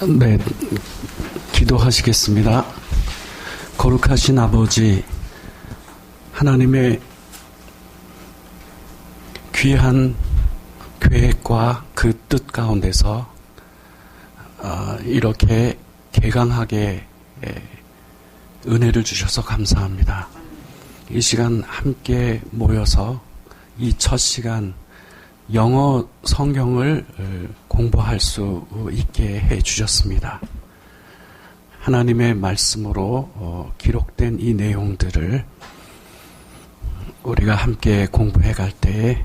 네, 기도하시겠습니다. 거룩하신 아버지, 하나님의 귀한 계획과 그 뜻 가운데서 이렇게 개강하게 은혜를 주셔서 감사합니다. 이 시간 함께 모여서 이 첫 시간 영어 성경을 공부할 수 있게 해 주셨습니다. 하나님의 말씀으로 기록된 이 내용들을 우리가 함께 공부해 갈 때에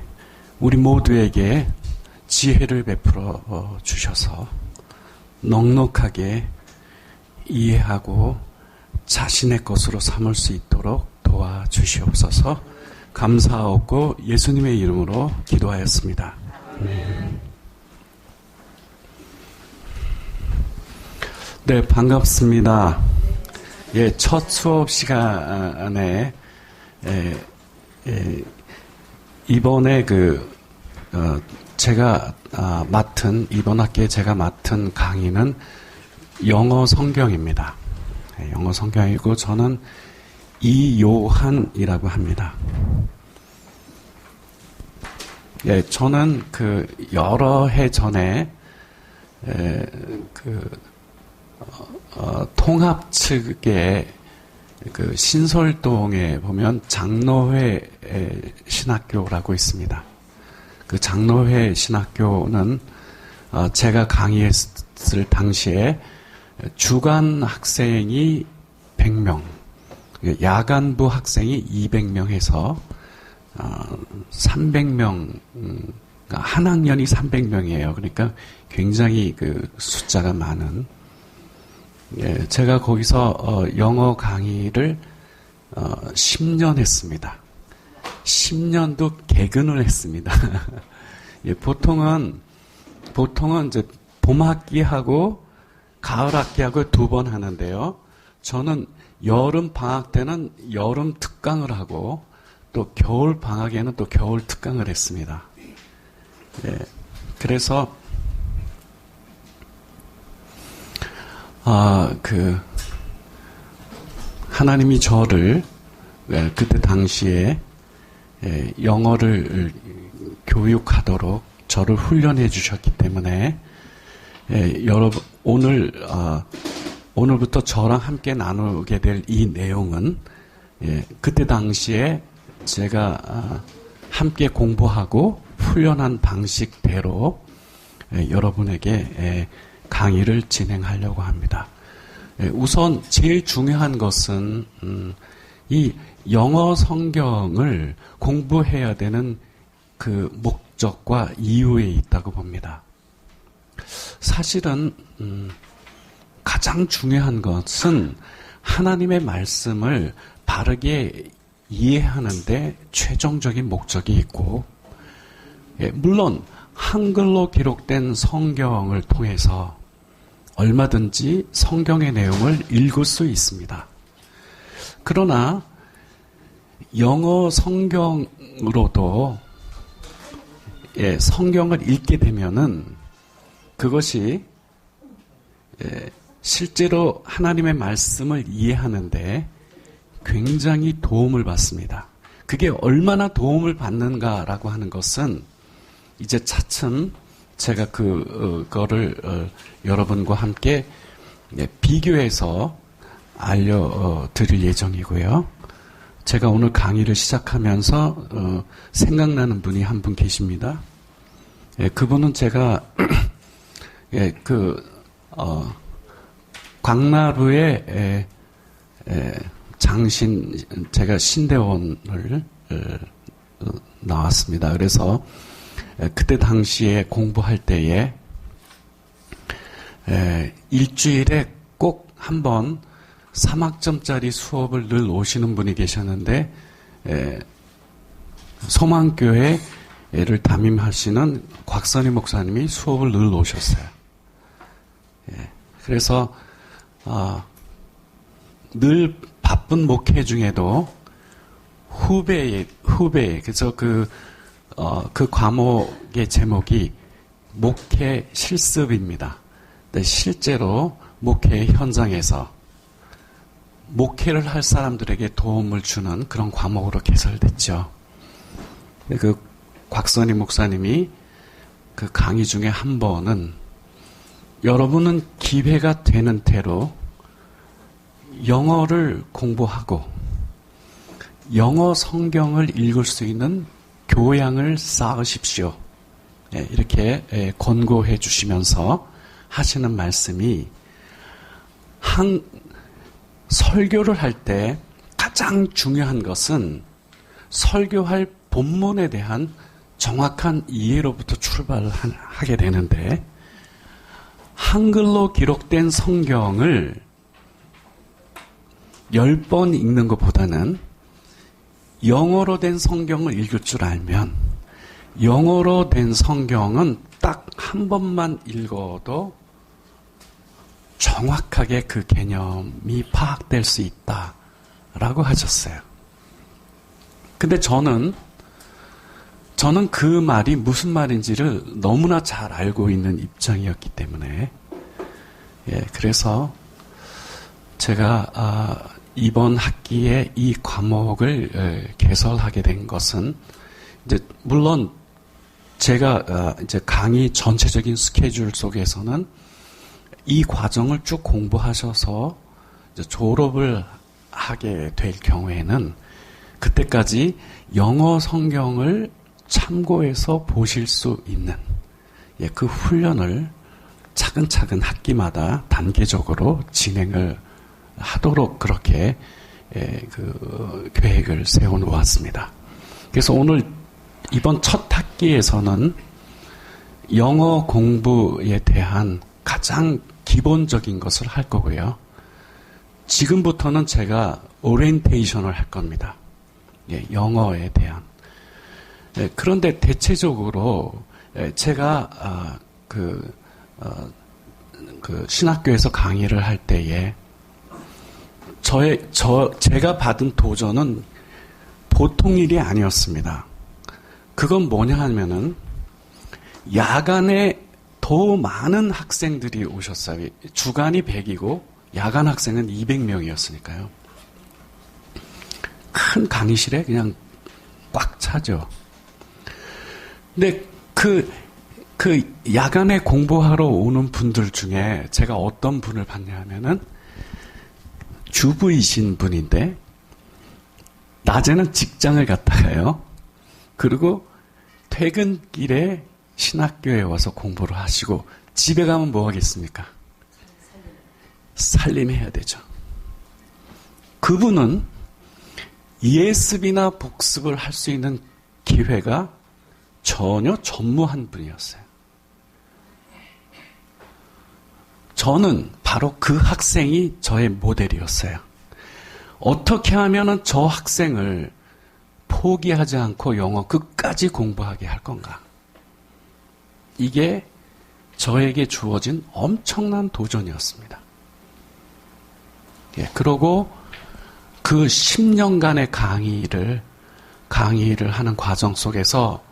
우리 모두에게 지혜를 베풀어 주셔서 넉넉하게 이해하고 자신의 것으로 삼을 수 있도록 도와주시옵소서. 감사하고 예수님의 이름으로 기도하였습니다. 네, 반갑습니다. 예, 첫 수업 시간에 이번에 제가 이번 학기에 제가 맡은 강의는 영어 성경입니다. 영어 성경이고 저는 이요한이라고 합니다. 예, 저는 여러 해 전에 통합 측의 신설동에 보면 장로회 신학교라고 있습니다. 그 장로회 신학교는 제가 강의했을 당시에 주간 학생이 100명, 야간부 학생이 200명 해서 300명, 한 학년이 300명이에요. 그러니까 굉장히 숫자가 많은. 예, 제가 거기서 영어 강의를 10년 했습니다. 10년도 개근을 했습니다. 예, 보통은 이제 봄 학기하고 가을 학기하고 2번 하는데요. 저는 여름 방학 때는 여름 특강을 하고 또 겨울 방학에는 또 겨울 특강을 했습니다. 예, 그래서 하나님이 저를 그때 당시에 영어를 교육하도록 저를 훈련해 주셨기 때문에 여러분 오늘부터 저랑 함께 나누게 될 이 내용은 그때 당시에 제가 함께 공부하고 훈련한 방식대로 여러분에게 강의를 진행하려고 합니다. 우선 제일 중요한 것은 이 영어 성경을 공부해야 되는 그 목적과 이유에 있다고 봅니다. 사실은 가장 중요한 것은 하나님의 말씀을 바르게 이해하는데 최종적인 목적이 있고, 물론 한글로 기록된 성경을 통해서 얼마든지 성경의 내용을 읽을 수 있습니다. 그러나 영어 성경으로도 성경을 읽게 되면은 그것이 실제로 하나님의 말씀을 이해하는데 굉장히 도움을 받습니다. 그게 얼마나 도움을 받는가라고 하는 것은 이제 차츰 제가 그거를 여러분과 함께 비교해서 알려드릴 예정이고요. 제가 오늘 강의를 시작하면서 생각나는 분이 한 분 계십니다. 그분은 제가 광나루의 제가 신대원을 나왔습니다. 그래서 그때 당시에 공부할 때에 일주일에 꼭 한 번 3학점짜리 수업을 늘 오시는 분이 계셨는데 소망교회를 담임하시는 곽선희 목사님이 수업을 늘 오셨어요. 그래서 늘 바쁜 목회 중에도 후배 그래서 그 과목의 제목이 목회 실습입니다. 네, 실제로 목회 현장에서 목회를 할 사람들에게 도움을 주는 그런 과목으로 개설됐죠. 그 곽선희 목사님이 그 강의 중에 한 번은 여러분은 기회가 되는 대로 영어를 공부하고 영어 성경을 읽을 수 있는 교양을 쌓으십시오. 이렇게 권고해 주시면서 하시는 말씀이 설교를 할 때 가장 중요한 것은 설교할 본문에 대한 정확한 이해로부터 출발하게 되는데 한글로 기록된 성경을 10번 읽는 것보다는 영어로 된 성경을 읽을 줄 알면 영어로 된 성경은 딱 한 번만 읽어도 정확하게 그 개념이 파악될 수 있다라고 하셨어요. 근데 저는 그 말이 무슨 말인지를 너무나 잘 알고 있는 입장이었기 때문에 그래서 제가 이번 학기에 이 과목을 개설하게 된 것은 이제 물론 제가 이제 강의 전체적인 스케줄 속에서는 이 과정을 쭉 공부하셔서 이제 졸업을 하게 될 경우에는 그때까지 영어 성경을 참고해서 보실 수 있는 그 훈련을 차근차근 학기마다 단계적으로 진행을 하도록 그렇게 그 계획을 세워놓았습니다. 그래서 오늘 이번 첫 학기에서는 영어 공부에 대한 가장 기본적인 것을 할 거고요. 지금부터는 제가 오리엔테이션을 할 겁니다. 영어에 대한. 그런데 대체적으로 제가 그 신학교에서 강의를 할 때에 제가 받은 도전은 보통 일이 아니었습니다. 그건 뭐냐 하면은 야간에 더 많은 학생들이 오셨어요. 주간이 100이고 야간 학생은 200명이었으니까요. 큰 강의실에 그냥 꽉 차죠. 근데 그 야간에 공부하러 오는 분들 중에 제가 어떤 분을 봤냐 하면은 주부이신 분인데 낮에는 직장을 갔다가요. 그리고 퇴근길에 신학교에 와서 공부를 하시고 집에 가면 뭐 하겠습니까? 살림해야 되죠. 그분은 ESV나 복습을 할 수 있는 기회가 전혀 전무한 분이었어요. 저는 바로 그 학생이 저의 모델이었어요. 어떻게 하면은 저 학생을 포기하지 않고 영어 끝까지 공부하게 할 건가? 이게 저에게 주어진 엄청난 도전이었습니다. 그러고 그 10년간의 강의를 하는 과정 속에서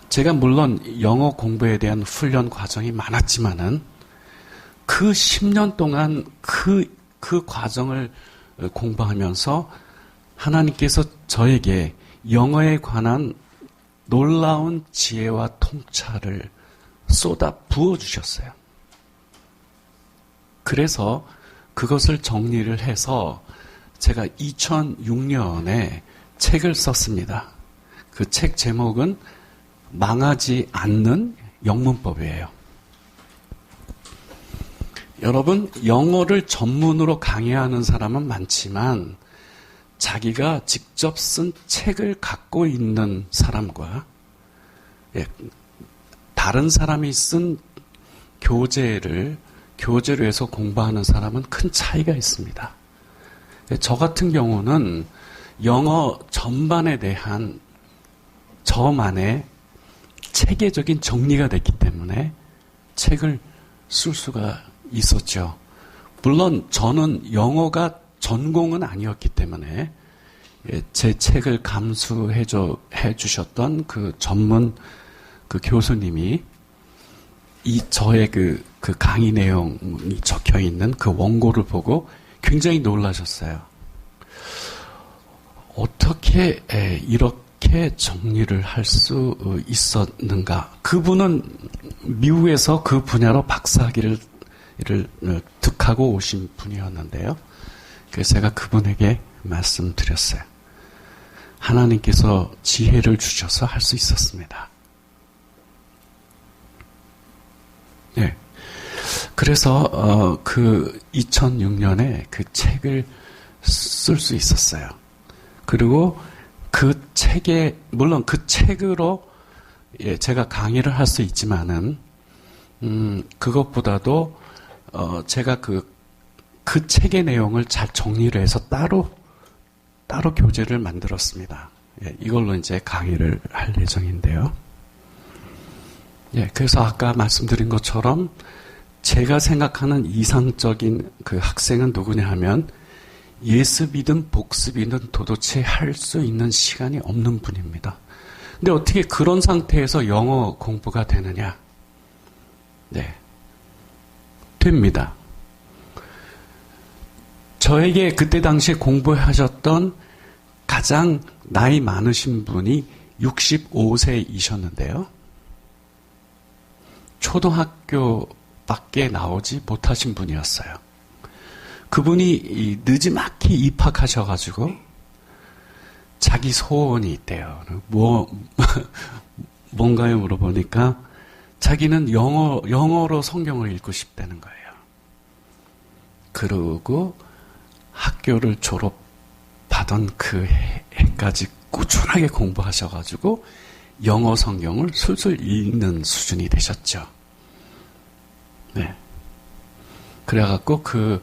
제가 물론 영어 공부에 대한 훈련 과정이 많았지만은 그 10년 동안 그 과정을 공부하면서 하나님께서 저에게 영어에 관한 놀라운 지혜와 통찰을 쏟아 부어주셨어요. 그래서 그것을 정리를 해서 제가 2006년에 책을 썼습니다. 그 책 제목은 망하지 않는 영문법이에요. 여러분, 영어를 전문으로 강의하는 사람은 많지만 자기가 직접 쓴 책을 갖고 있는 사람과 다른 사람이 쓴 교재로 해서 공부하는 사람은 큰 차이가 있습니다. 저 같은 경우는 영어 전반에 대한 저만의 체계적인 정리가 됐기 때문에 책을 쓸 수가 있었죠. 물론 저는 영어가 전공은 아니었기 때문에 제 책을 감수해 주셨던 그 전문 그 교수님이 저의 그 강의 내용이 적혀 있는 그 원고를 보고 굉장히 놀라셨어요. 어떻게 이렇게 정리를 할 수 있었는가? 그분은 미국에서 그 분야로 박사학위를 득하고 오신 분이었는데요. 그래서 제가 그분에게 말씀드렸어요. 하나님께서 지혜를 주셔서 할 수 있었습니다. 네. 그래서 그 2006년에 그 책을 쓸 수 있었어요. 그리고 그 책에 물론 그 책으로 제가 강의를 할 수 있지만은 그것보다도 제가 그 책의 내용을 잘 정리를 해서 따로 교재를 만들었습니다. 이걸로 이제 강의를 할 예정인데요. 그래서 아까 말씀드린 것처럼 제가 생각하는 이상적인 그 학생은 누구냐 하면 예습이든 복습이든 도대체 할 수 있는 시간이 없는 분입니다. 근데 어떻게 그런 상태에서 영어 공부가 되느냐? 네. 됩니다. 저에게 그때 당시에 공부하셨던 가장 나이 많으신 분이 65세이셨는데요. 초등학교밖에 나오지 못하신 분이었어요. 그분이 늦지막히 입학하셔가지고 자기 소원이 있대요. 뭔가요? 물어보니까 자기는 영어로 성경을 읽고 싶다는 거예요. 그러고 학교를 졸업하던 그 해까지 꾸준하게 공부하셔가지고 영어 성경을 술술 읽는 수준이 되셨죠. 네. 그래갖고 그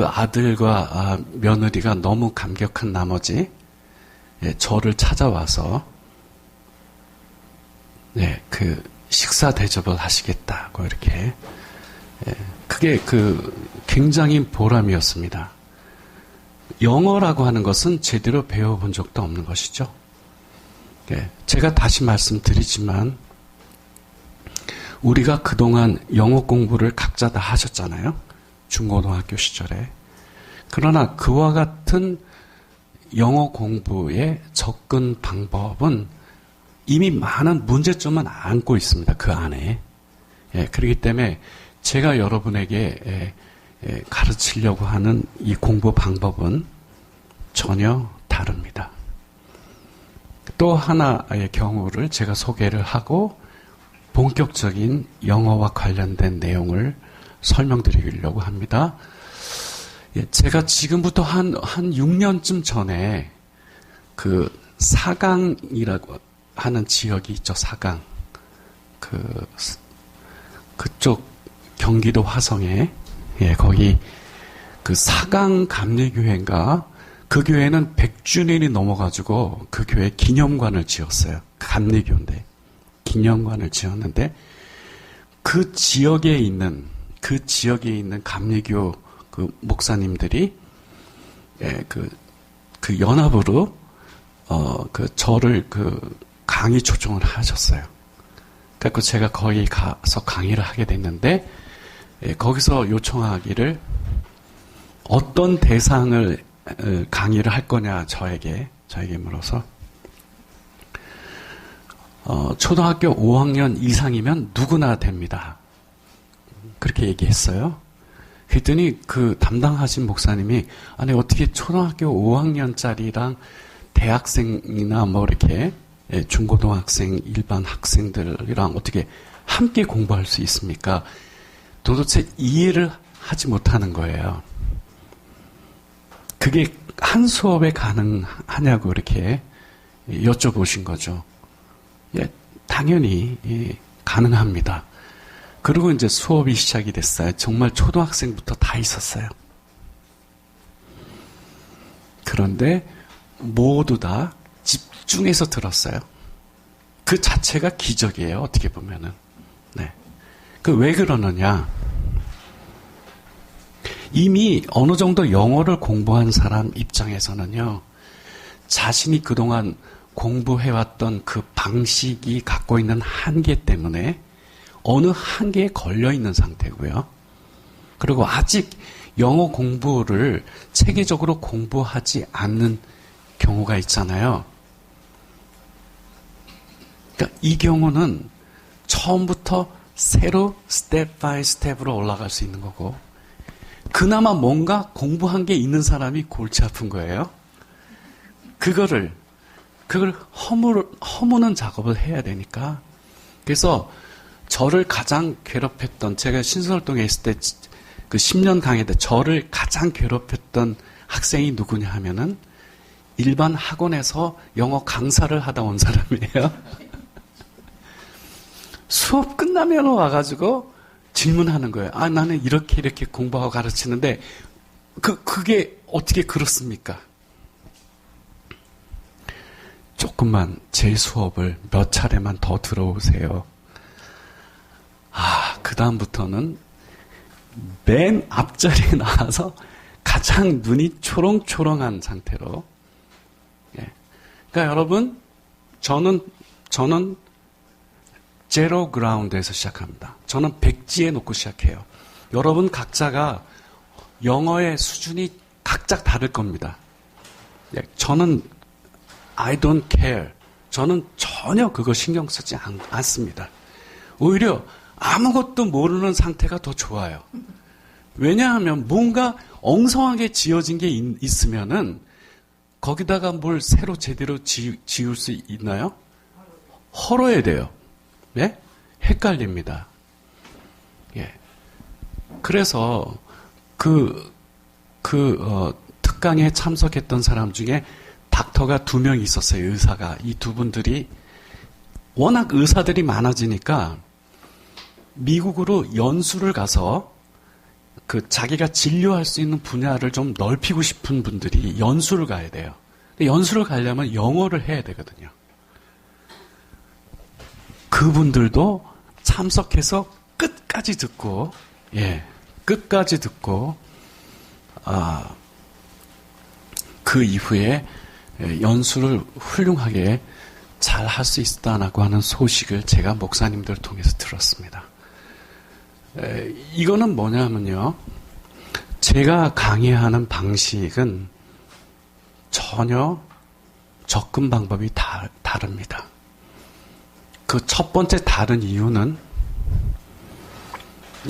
아들과 며느리가 너무 감격한 나머지 저를 찾아와서 그 식사 대접을 하시겠다고 이렇게 그게 굉장히 보람이었습니다. 영어라고 하는 것은 제대로 배워본 적도 없는 것이죠. 제가 다시 말씀드리지만 우리가 그동안 영어 공부를 각자 다 하셨잖아요. 중고등학교 시절에. 그러나 그와 같은 영어 공부의 접근 방법은 이미 많은 문제점은 안고 있습니다. 그 안에. 그렇기 때문에 제가 여러분에게 가르치려고 하는 이 공부 방법은 전혀 다릅니다. 또 하나의 경우를 제가 소개를 하고 본격적인 영어와 관련된 내용을 설명드리려고 합니다. 제가 지금부터 한 6년쯤 전에 그 사강이라고 하는 지역이 있죠. 사강. 그쪽 경기도 화성에 거기 그 사강 감리교회인가 그 교회는 100주년이 넘어가지고 그 교회 기념관을 지었어요. 감리교인데 기념관을 지었는데 그 지역에 있는 감리교 그 목사님들이 그 연합으로 저를 강의 초청을 하셨어요. 그래서 제가 거기 가서 강의를 하게 됐는데 거기서 요청하기를 어떤 대상을 강의를 할 거냐 저에게 물어서 초등학교 5학년 이상이면 누구나 됩니다. 그렇게 얘기했어요. 그랬더니 그 담당하신 목사님이 아니 어떻게 초등학교 5학년짜리랑 대학생이나 뭐 이렇게 중고등학생 일반 학생들이랑 어떻게 함께 공부할 수 있습니까? 도대체 이해를 하지 못하는 거예요. 그게 한 수업에 가능하냐고 이렇게 여쭤보신 거죠. 당연히 가능합니다. 그리고 이제 수업이 시작이 됐어요. 정말 초등학생부터 다 있었어요. 그런데 모두 다 집중해서 들었어요. 그 자체가 기적이에요. 어떻게 보면은. 왜 그러느냐. 이미 어느 정도 영어를 공부한 사람 입장에서는요. 자신이 그동안 공부해왔던 그 방식이 갖고 있는 한계 때문에 어느 한계에 걸려 있는 상태고요. 그리고 아직 영어 공부를 체계적으로 공부하지 않는 경우가 있잖아요. 그러니까 이 경우는 처음부터 새로 스텝 바이 스텝으로 올라갈 수 있는 거고, 그나마 뭔가 공부한 게 있는 사람이 골치 아픈 거예요. 그걸 허무는 작업을 해야 되니까. 그래서 저를 가장 괴롭혔던, 제가 신설동에 있을 때 그 10년 강의 때 저를 가장 괴롭혔던 학생이 누구냐 하면은 일반 학원에서 영어 강사를 하다 온 사람이에요. 수업 끝나면 와가지고 질문하는 거예요. 아, 나는 이렇게 공부하고 가르치는데 그게 어떻게 그렇습니까? 조금만 제 수업을 몇 차례만 더 들어오세요. 그 다음부터는 맨 앞자리에 나와서 가장 눈이 초롱초롱한 상태로. 예. 그러니까 여러분, 저는 제로 그라운드에서 시작합니다. 저는 백지에 놓고 시작해요. 여러분 각자가 영어의 수준이 각자 다를 겁니다. 예. 저는 I don't care. 저는 전혀 그거 신경 쓰지 않습니다. 오히려 아무것도 모르는 상태가 더 좋아요. 왜냐하면 뭔가 엉성하게 지어진 게 있으면은 거기다가 뭘 새로 제대로 지을 수 있나요? 헐어야 돼요. 예? 헷갈립니다. 예. 그래서 특강에 참석했던 사람 중에 닥터가 2명 있었어요. 의사가. 이 두 분들이 워낙 의사들이 많아지니까 미국으로 연수를 가서 자기가 진료할 수 있는 분야를 좀 넓히고 싶은 분들이 연수를 가야 돼요. 근데 연수를 가려면 영어를 해야 되거든요. 그분들도 참석해서 끝까지 듣고, 그 이후에 연수를 훌륭하게 잘 할 수 있다라고 하는 소식을 제가 목사님들을 통해서 들었습니다. 이거는 뭐냐면요. 제가 강의하는 방식은 전혀 접근 방법이 다릅니다. 그 첫 번째 다른 이유는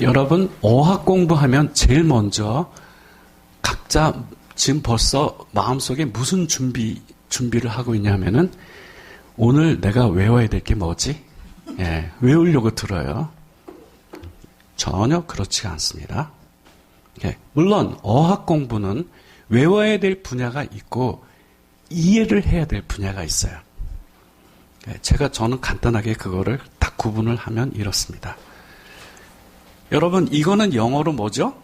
여러분 어학 공부하면 제일 먼저 각자 지금 벌써 마음속에 무슨 준비를 하고 있냐면은 오늘 내가 외워야 될 게 뭐지? 외우려고 들어요. 전혀 그렇지가 않습니다. 물론 어학 공부는 외워야 될 분야가 있고 이해를 해야 될 분야가 있어요. 저는 간단하게 그거를 딱 구분을 하면 이렇습니다. 여러분 이거는 영어로 뭐죠?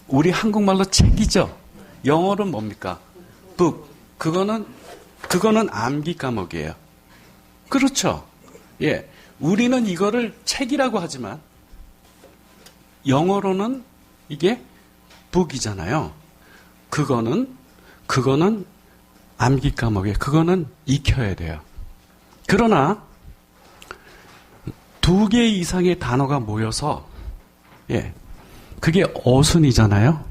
우리 한국말로 책이죠. 영어로 뭡니까? book. 그거는 암기 과목이에요. 그렇죠? 예. 우리는 이거를 책이라고 하지만 영어로는 이게 book이잖아요. 그거는 암기 과목이에요. 그거는 익혀야 돼요. 그러나 2개 이상의 단어가 모여서 그게 어순이잖아요.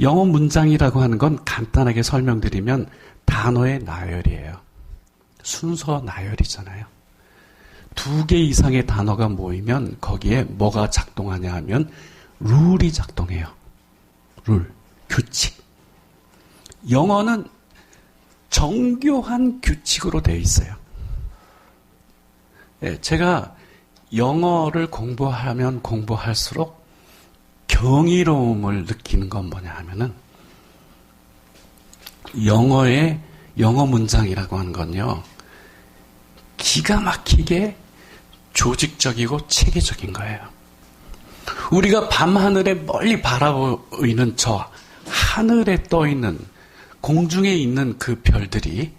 영어 문장이라고 하는 건 간단하게 설명드리면 단어의 나열이에요. 순서 나열이잖아요. 2개 이상의 단어가 모이면 거기에 뭐가 작동하냐 하면 룰이 작동해요. 룰, 규칙. 영어는 정교한 규칙으로 되어 있어요. 제가 영어를 공부하면 공부할수록 경이로움을 느끼는 건 뭐냐 하면은 영어 문장이라고 하는 건요. 기가 막히게 조직적이고 체계적인 거예요. 우리가 밤하늘에 멀리 바라보이는 저 하늘에 떠있는 공중에 있는 그 별들이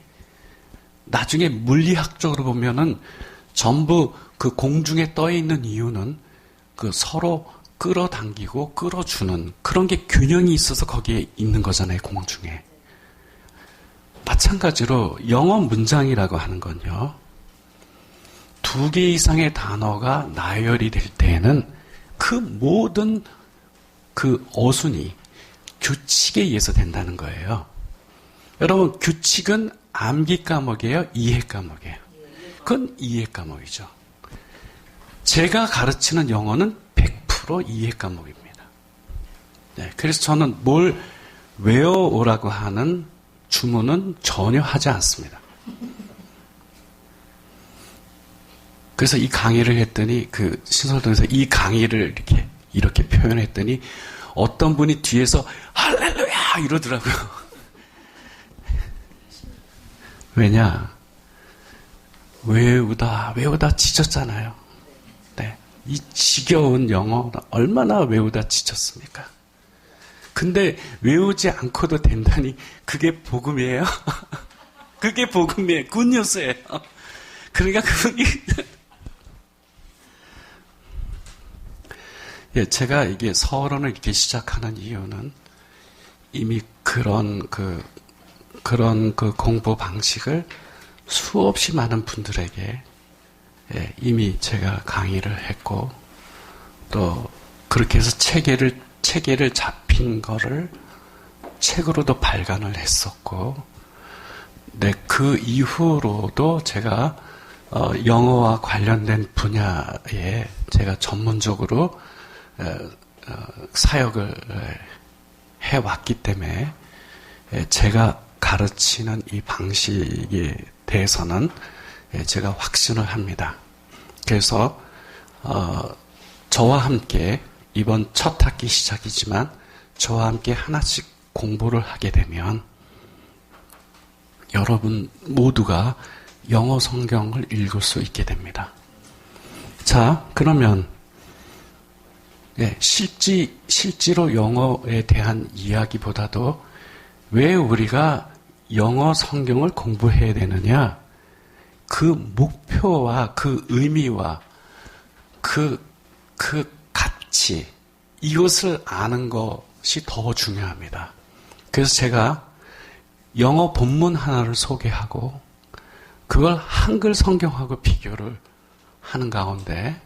나중에 물리학적으로 보면은 전부 그 공중에 떠있는 이유는 그 서로 끌어당기고 끌어주는 그런 게 균형이 있어서 거기에 있는 거잖아요, 공중에. 마찬가지로 영어 문장이라고 하는 건요. 두 개 이상의 단어가 나열이 될 때에는 그 모든 그 어순이 규칙에 의해서 된다는 거예요. 여러분, 규칙은 암기 과목이에요? 이해 과목이에요? 그건 이해 과목이죠. 제가 가르치는 영어는 100% 이해 과목입니다. 네, 그래서 저는 뭘 외워오라고 하는 주문은 전혀 하지 않습니다. 그래서 이 강의를 했더니 그 신설동에서 이 강의를 이렇게 표현했더니 어떤 분이 뒤에서 할렐루야 이러더라고요. 왜냐? 외우다 지쳤잖아요. 네. 이 지겨운 영어 얼마나 외우다 지쳤습니까? 근데 외우지 않고도 된다니 그게 복음이에요? 그게 복음이에요. 굿뉴스예요. 그러니까 그분이 예, 제가 이게 서론을 이렇게 시작하는 이유는 이미 그런 공부 방식을 수없이 많은 분들에게 예, 이미 제가 강의를 했고 또 그렇게 해서 체계를 잡힌 거를 책으로도 발간을 했었고 네, 그 이후로도 제가 영어와 관련된 분야에 제가 전문적으로 사역을 해왔기 때문에 제가 가르치는 이 방식에 대해서는 제가 확신을 합니다. 그래서 저와 함께 이번 첫 학기 시작이지만 저와 함께 하나씩 공부를 하게 되면 여러분 모두가 영어 성경을 읽을 수 있게 됩니다. 자, 그러면 실제로 영어에 대한 이야기보다도 왜 우리가 영어 성경을 공부해야 되느냐? 그 목표와 그 의미와 그 가치, 이것을 아는 것이 더 중요합니다. 그래서 제가 영어 본문 하나를 소개하고 그걸 한글 성경하고 비교를 하는 가운데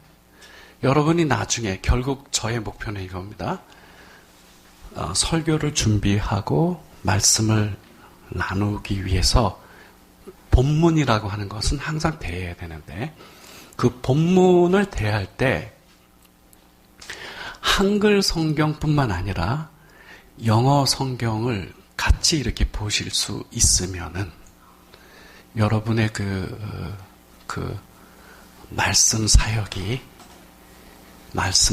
여러분이 나중에 결국 저의 목표는 이겁니다. 설교를 준비하고 말씀을 나누기 위해서 본문이라고 하는 것은 항상 대해야 되는데 그 본문을 대할 때 한글 성경뿐만 아니라 영어 성경을 같이 이렇게 보실 수 있으면은 여러분의 그 말씀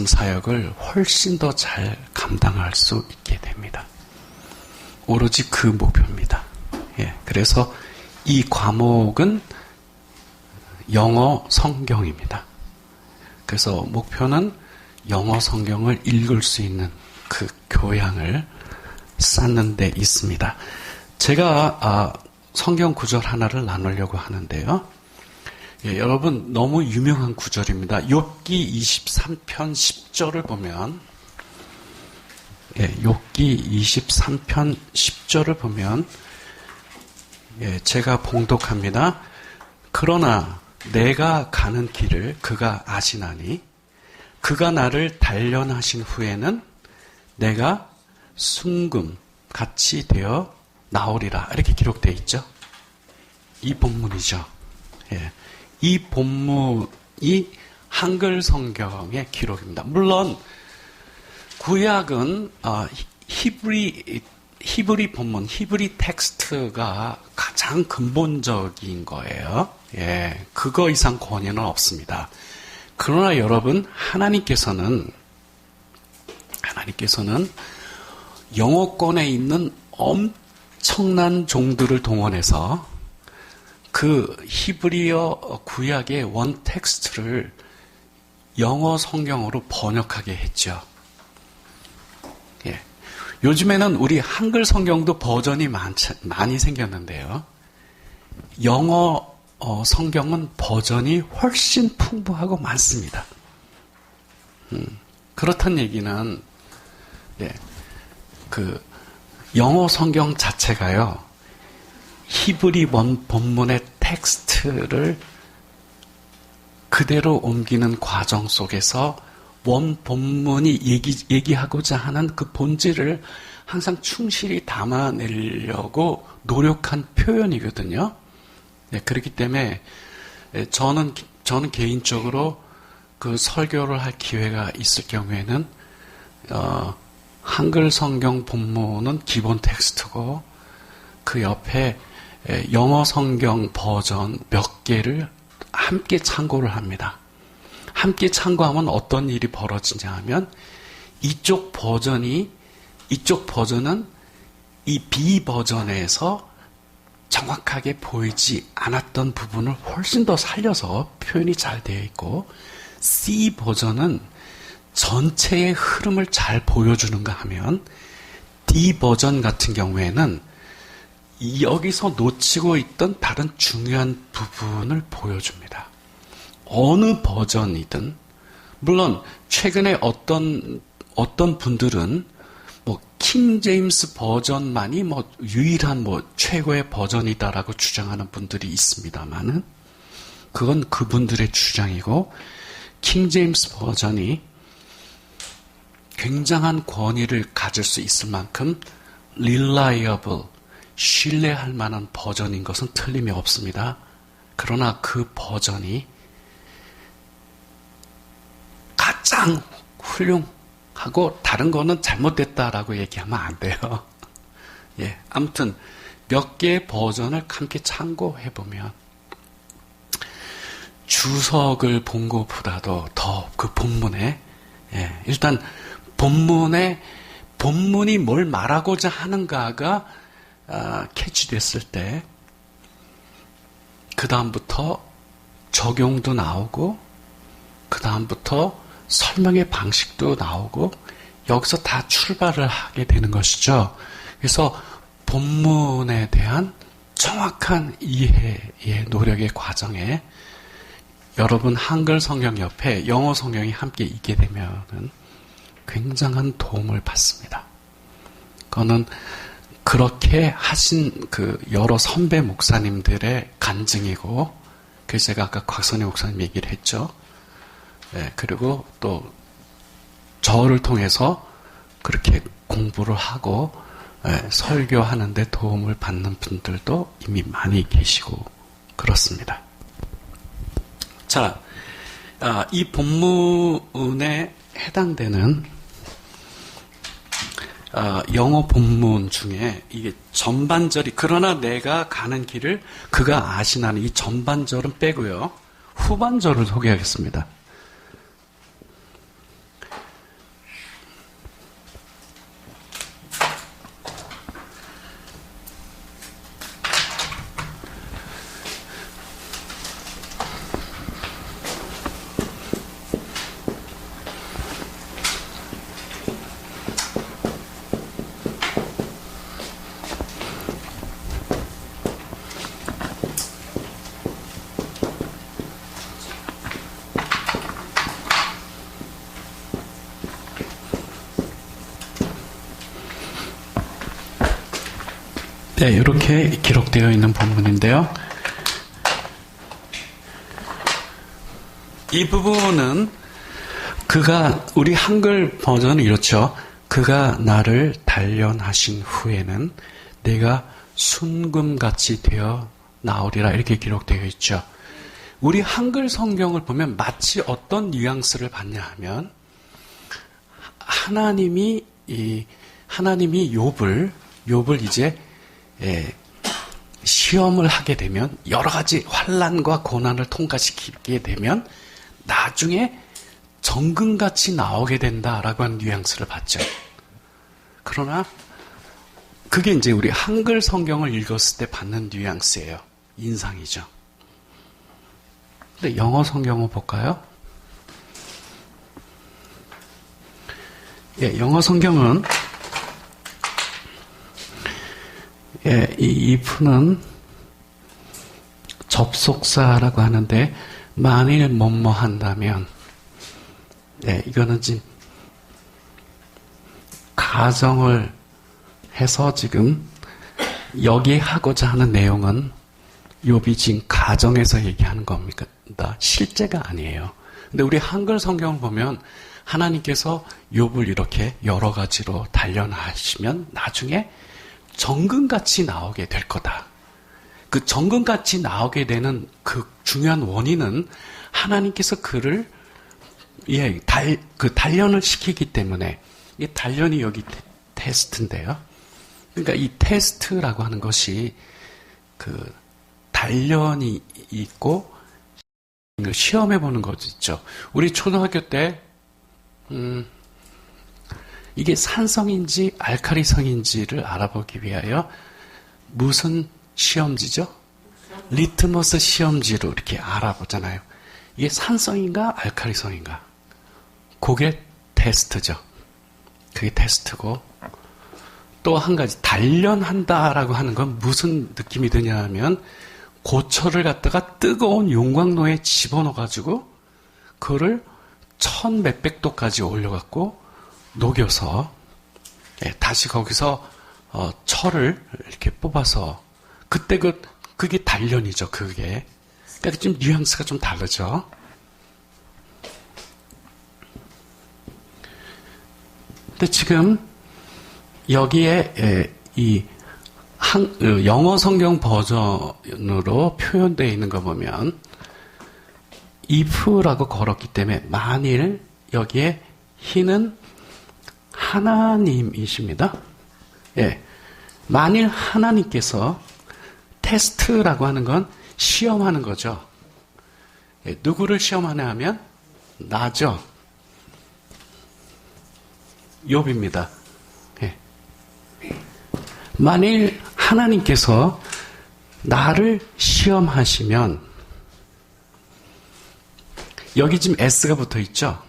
사역을 훨씬 더 잘 감당할 수 있게 됩니다. 오로지 그 목표입니다. 예, 그래서 이 과목은 영어 성경입니다. 그래서 목표는 영어 성경을 읽을 수 있는 그 교양을 쌓는 데 있습니다. 제가 성경 구절 하나를 나누려고 하는데요. 예, 여러분 너무 유명한 구절입니다. 욥기 23편 10절을 보면 욥기 23편 10절을 보면 제가 봉독합니다. 그러나 내가 가는 길을 그가 아시나니 그가 나를 단련하신 후에는 내가 순금같이 되어 나오리라. 이렇게 기록되어 있죠. 이 본문이죠. 예. 이 본문이 한글 성경의 기록입니다. 물론 구약은 히브리 본문, 히브리 텍스트가 가장 근본적인 거예요. 예, 그거 이상 권위는 없습니다. 그러나 여러분, 하나님께서는 영어권에 있는 엄청난 종들을 동원해서 그 히브리어 구약의 원 텍스트를 영어 성경으로 번역하게 했죠. 예. 요즘에는 우리 한글 성경도 버전이 많이 생겼는데요. 영어 성경은 버전이 훨씬 풍부하고 많습니다. 그렇다는 얘기는 그 영어 성경 자체가요. 히브리 본문의 텍스트를 그대로 옮기는 과정 속에서 원 본문이 얘기하고자 하는 그 본질을 항상 충실히 담아내려고 노력한 표현이거든요. 네, 그렇기 때문에 저는 개인적으로 그 설교를 할 기회가 있을 경우에는 한글 성경 본문은 기본 텍스트고 그 옆에 영어 성경 버전 몇 개를 함께 참고를 합니다. 함께 참고하면 어떤 일이 벌어지냐 하면 이쪽 버전은 이 B 버전에서 정확하게 보이지 않았던 부분을 훨씬 더 살려서 표현이 잘 되어 있고 C 버전은 전체의 흐름을 잘 보여주는가 하면 D 버전 같은 경우에는 여기서 놓치고 있던 다른 중요한 부분을 보여줍니다. 어느 버전이든 물론 최근에 어떤 분들은 킹 제임스 버전만이 유일한 최고의 버전이다라고 주장하는 분들이 있습니다만은 그건 그분들의 주장이고 킹 제임스 버전이 굉장한 권위를 가질 수 있을 만큼 reliable, 신뢰할 만한 버전인 것은 틀림이 없습니다. 그러나 그 버전이 가장 훌륭하고 다른 거는 잘못됐다라고 얘기하면 안 돼요. 예, 아무튼 몇 개의 버전을 함께 참고해보면 주석을 본 것보다도 더 그 본문에 일단 본문이 뭘 말하고자 하는가가 캐치됐을 때 그 다음부터 적용도 나오고 그 다음부터 설명의 방식도 나오고 여기서 다 출발을 하게 되는 것이죠. 그래서 본문에 대한 정확한 이해의 노력의 과정에 여러분 한글 성경 옆에 영어 성경이 함께 있게 되면은 굉장한 도움을 받습니다. 그거는 그렇게 하신 그 여러 선배 목사님들의 간증이고, 그래서 제가 아까 곽선희 목사님 얘기를 했죠. 네, 그리고 또 저를 통해서 그렇게 공부를 하고 설교하는데 도움을 받는 분들도 이미 많이 계시고 그렇습니다. 자, 이 본문에 해당되는 영어 본문 중에 이게 전반절이 그러나 내가 가는 길을 그가 아시나니 이 전반절은 빼고요. 후반절을 소개하겠습니다. 네, 이렇게 기록되어 있는 본문인데요. 이 부분은 그가 우리 한글 버전은 이렇죠. 그가 나를 단련하신 후에는 내가 순금같이 되어 나오리라 이렇게 기록되어 있죠. 우리 한글 성경을 보면 마치 어떤 뉘앙스를 받냐 하면 하나님이 욥을 이제 시험을 하게 되면 여러 가지 환난과 고난을 통과시키게 되면 나중에 정금같이 나오게 된다라고 하는 뉘앙스를 받죠. 그러나 그게 이제 우리 한글 성경을 읽었을 때 받는 뉘앙스예요. 인상이죠. 근데 영어 성경을 볼까요? 예, 영어 성경은 이 if는 접속사라고 하는데 만일 뭐뭐 한다면 이거는 지금 가정을 해서 지금 여기 하고자 하는 내용은 욥이 지금 가정에서 얘기하는 겁니다. 단련한다. 실제가 아니에요. 근데 우리 한글 성경을 보면 하나님께서 욥을 이렇게 여러 가지로 단련하시면 나중에 정금같이 나오게 될 거다. 그 정금같이 나오게 되는 그 중요한 원인은 하나님께서 그를 단련을 시키기 때문에 이 단련이 여기 테스트인데요. 그러니까 이 테스트라고 하는 것이 그 단련이 있고 시험해 보는 것 있죠. 우리 초등학교 때 이게 산성인지 알칼리성인지를 알아보기 위하여 무슨 시험지죠? 리트머스 시험지로 이렇게 알아보잖아요. 이게 산성인가 알칼리성인가? 그게 테스트죠. 그게 테스트고 또 한 가지 단련한다라고 하는 건 무슨 느낌이 드냐 하면 고철을 갖다가 뜨거운 용광로에 집어넣어가지고 그거를 1000몇백 도까지 올려갖고 녹여서 다시 거기서 철을 이렇게 뽑아서 그때 그게 단련이죠. 그게 그러니까 좀 뉘앙스가 좀 다르죠. 근데 지금 여기에 이 영어 성경 버전으로 표현되어 있는 거 보면 if라고 걸었기 때문에 만일 여기에 he는 하나님이십니다. 예, 만일 하나님께서 테스트라고 하는 건 시험하는 거죠. 예, 누구를 시험하냐 하면 나죠. 욥입니다. 예. 만일 하나님께서 나를 시험하시면 여기 지금 S가 붙어 있죠.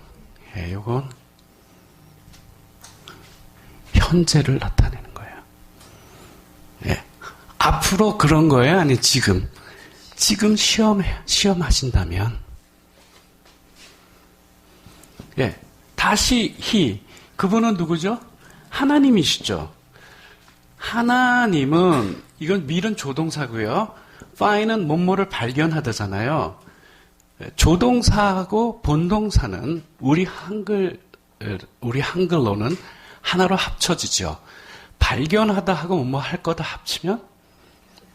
예, 이건 현재를 나타내는 거예요. 예. 앞으로 그런 거예요? 아니 지금 시험하신다면 예. 다시 그분은 누구죠? 하나님이시죠. 하나님은 이건 밀은 조동사고요. find는 뭐뭐를 발견하다잖아요. 조동사하고 본동사는 우리 한글로는 하나로 합쳐지죠. 발견하다 하고 뭐뭐 할 거다 합치면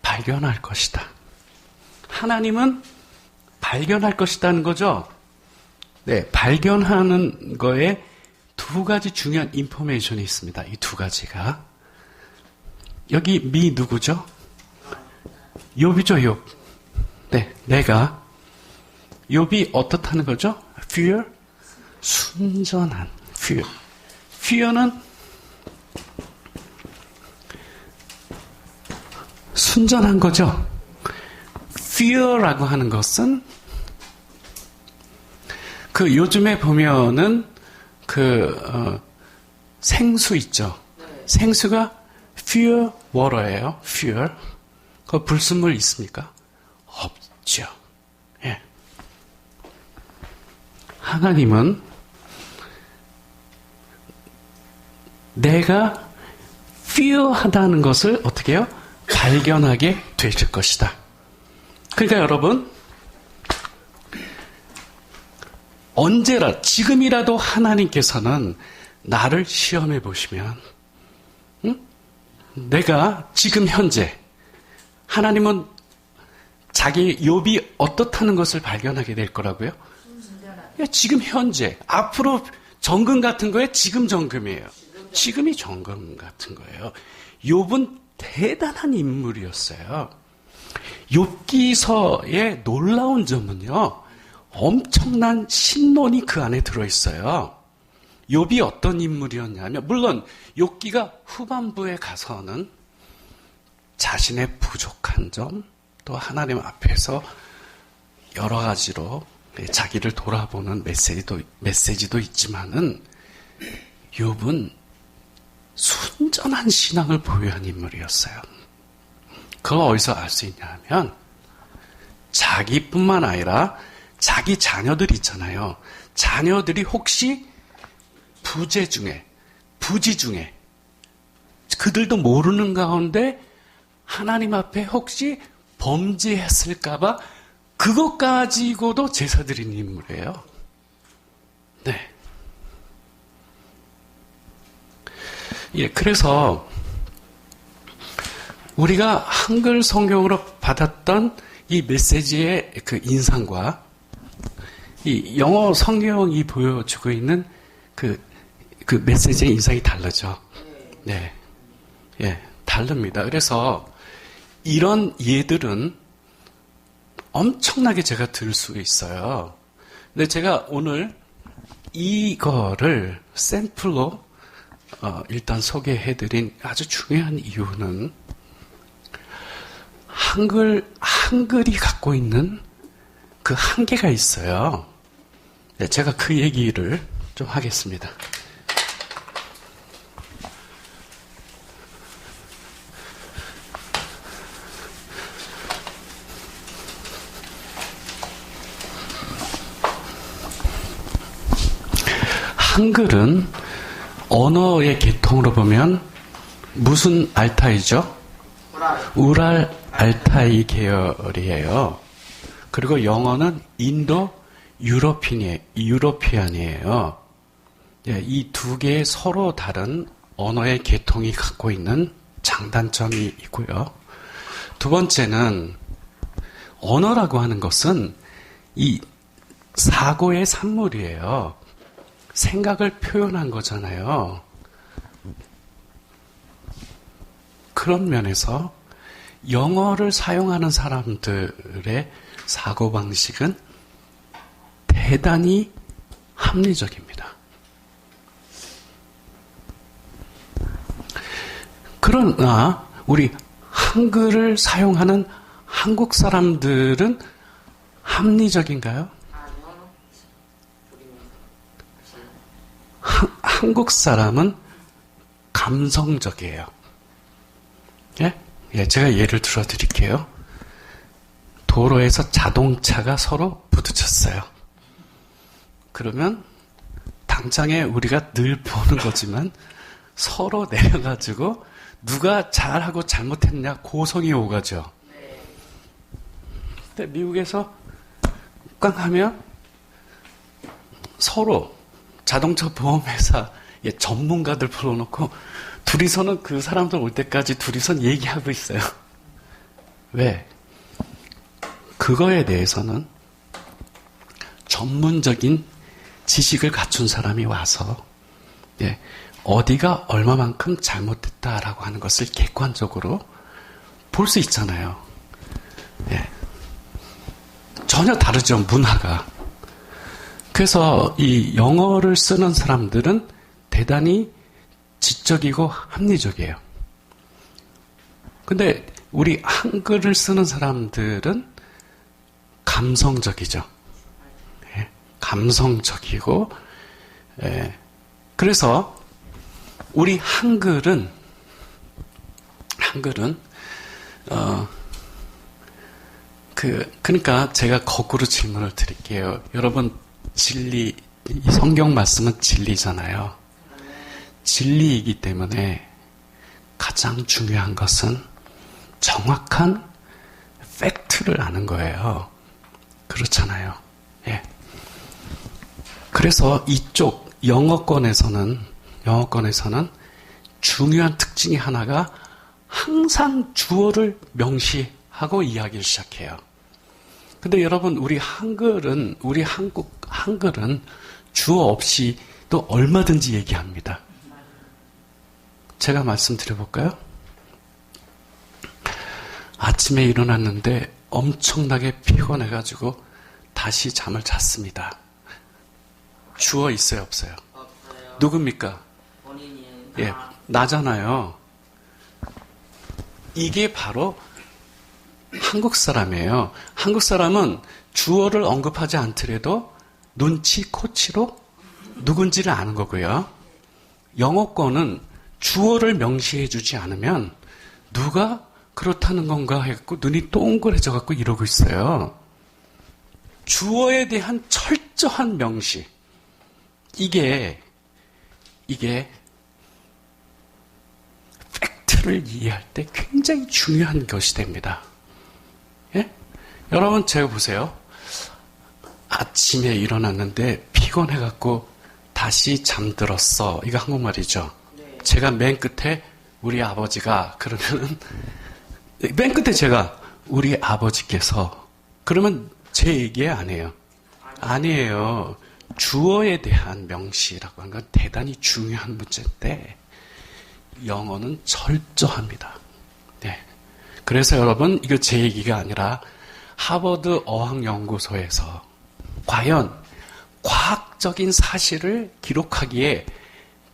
발견할 것이다. 하나님은 발견할 것이다는 거죠. 네, 발견하는 거에 두 가지 중요한 인포메이션이 있습니다. 이 두 가지가. 여기 미 누구죠? 욥이죠, 욥. 네, 내가. 욥이 어떻다는 거죠? fear? 순전한 fear. fear는 순전한 거죠. fear라고 하는 것은 그 요즘에 보면은 생수 있죠. 생수가 fear water예요. fear. 그 불순물 있습니까? 없죠. 예. 하나님은 내가 fear하다는 것을 어떻게 해요? 발견하게 되실 것이다. 그러니까 여러분 언제라 지금이라도 하나님께서는 나를 시험해 보시면 내가 지금 현재 하나님은 자기 욥이 어떻다는 것을 발견하게 될 거라고요? 지금 현재 앞으로 정금 같은 거에 지금 정금이에요. 지금이 정금 같은 거예요. 욥은 대단한 인물이었어요. 욥기서의 놀라운 점은요. 엄청난 신론이 그 안에 들어있어요. 욥이 어떤 인물이었냐면 물론 욥기가 후반부에 가서는 자신의 부족한 점 또 하나님 앞에서 여러 가지로 자기를 돌아보는 메시지도 있지만은 욥은 순전한 신앙을 보유한 인물이었어요. 그걸 어디서 알 수 있냐 하면 자기뿐만 아니라 자기 자녀들 있잖아요. 자녀들이 혹시 부지 중에 그들도 모르는 가운데 하나님 앞에 혹시 범죄했을까봐 그것 가지고도 제사 드리는 인물이에요. 네. 예, 그래서 우리가 한글 성경으로 받았던 이 메시지의 그 인상과 이 영어 성경이 보여주고 있는 그 메시지의 인상이 다르죠. 네. 예, 다릅니다. 그래서 이런 예들은 엄청나게 제가 들 수 있어요. 근데 제가 오늘 이거를 샘플로 일단 소개해드린 아주 중요한 이유는 한글이 갖고 있는 그 한계가 있어요. 네, 제가 그 얘기를 좀 하겠습니다. 한글은 언어의 계통으로 보면 무슨 알타이죠? 우랄 알타이 계열이에요. 그리고 영어는 인도 유로피안이에요. 예, 이 두 개의 서로 다른 언어의 계통이 갖고 있는 장단점이 있고요. 두 번째는 언어라고 하는 것은 이 사고의 산물이에요. 생각을 표현한 거잖아요. 그런 면에서 영어를 사용하는 사람들의 사고방식은 대단히 합리적입니다. 그러나 우리 한글을 사용하는 한국 사람들은 합리적인가요? 한국 사람은 감성적이에요. 예? 예, 제가 예를 들어 드릴게요. 도로에서 자동차가 서로 부딪혔어요. 그러면 당장에 우리가 늘 보는 거지만 서로 내려가지고 누가 잘하고 잘못했냐 고성이 오가죠. 근데 미국에서 꽝 하면 서로 자동차 보험회사 전문가들 불러놓고 둘이서는 그 사람들 올 때까지 둘이선 얘기하고 있어요. 왜? 그거에 대해서는 전문적인 지식을 갖춘 사람이 와서 어디가 얼마만큼 잘못됐다라고 하는 것을 객관적으로 볼 수 있잖아요. 전혀 다르죠, 문화가. 그래서 이 영어를 쓰는 사람들은 대단히 지적이고 합리적이에요. 근데 우리 한글을 쓰는 사람들은 감성적이죠. 감성적이고, 그래서 우리 한글은 그러니까 제가 거꾸로 질문을 드릴게요. 여러분, 진리, 이 성경 말씀은 진리잖아요. 진리이기 때문에 가장 중요한 것은 정확한 팩트를 아는 거예요. 그렇잖아요. 예. 그래서 이쪽 영어권에서는 중요한 특징이 하나가 항상 주어를 명시하고 이야기를 시작해요. 근데 여러분, 우리 한글은 주어 없이 또 얼마든지 얘기합니다. 제가 말씀드려볼까요? 아침에 일어났는데 엄청나게 피곤해가지고 다시 잠을 잤습니다. 주어 있어요, 없어요? 없어요. 누굽니까? 본인이 예, 나잖아요. 이게 바로 한국 사람이에요. 한국 사람은 주어를 언급하지 않더라도 눈치, 코치로 누군지를 아는 거고요. 영어권은 주어를 명시해주지 않으면 누가 그렇다는 건가 해갖고 눈이 동그래져 갖고 이러고 있어요. 주어에 대한 철저한 명시. 이게 팩트를 이해할 때 굉장히 중요한 것이 됩니다. 예? 여러분, 제가 보세요. 아침에 일어났는데 피곤해갖고 다시 잠들었어. 이거 한국말이죠. 네. 제가 맨 끝에 우리 아버지가 그러면은 맨 끝에 제가 우리 아버지께서 그러면 제 얘기 아니에요. 아니에요. 주어에 대한 명시라고 하는 건 대단히 중요한 문제인데 영어는 철저합니다. 네. 그래서 여러분 이거 제 얘기가 아니라 하버드 어학연구소에서 과연 과학적인 사실을 기록하기에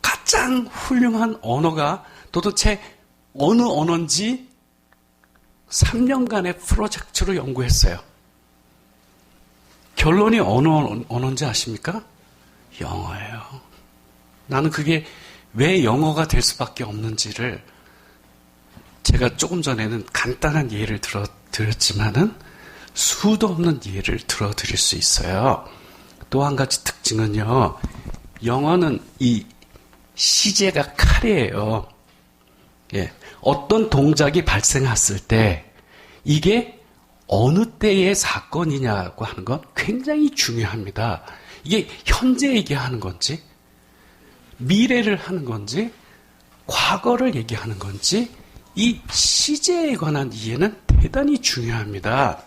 가장 훌륭한 언어가 도대체 어느 언어인지 3년간의 프로젝트로 연구했어요. 결론이 어느 언어인지 아십니까? 영어예요. 나는 그게 왜 영어가 될 수밖에 없는지를 제가 조금 전에는 간단한 예를 들었지만은 수도 없는 예를 들어드릴 수 있어요. 또 한 가지 특징은요. 영어는 이 시제가 칼이에요. 예. 어떤 동작이 발생했을 때 이게 어느 때의 사건이냐고 하는 건 굉장히 중요합니다. 이게 현재 얘기하는 건지 미래를 하는 건지 과거를 얘기하는 건지 이 시제에 관한 이해는 대단히 중요합니다.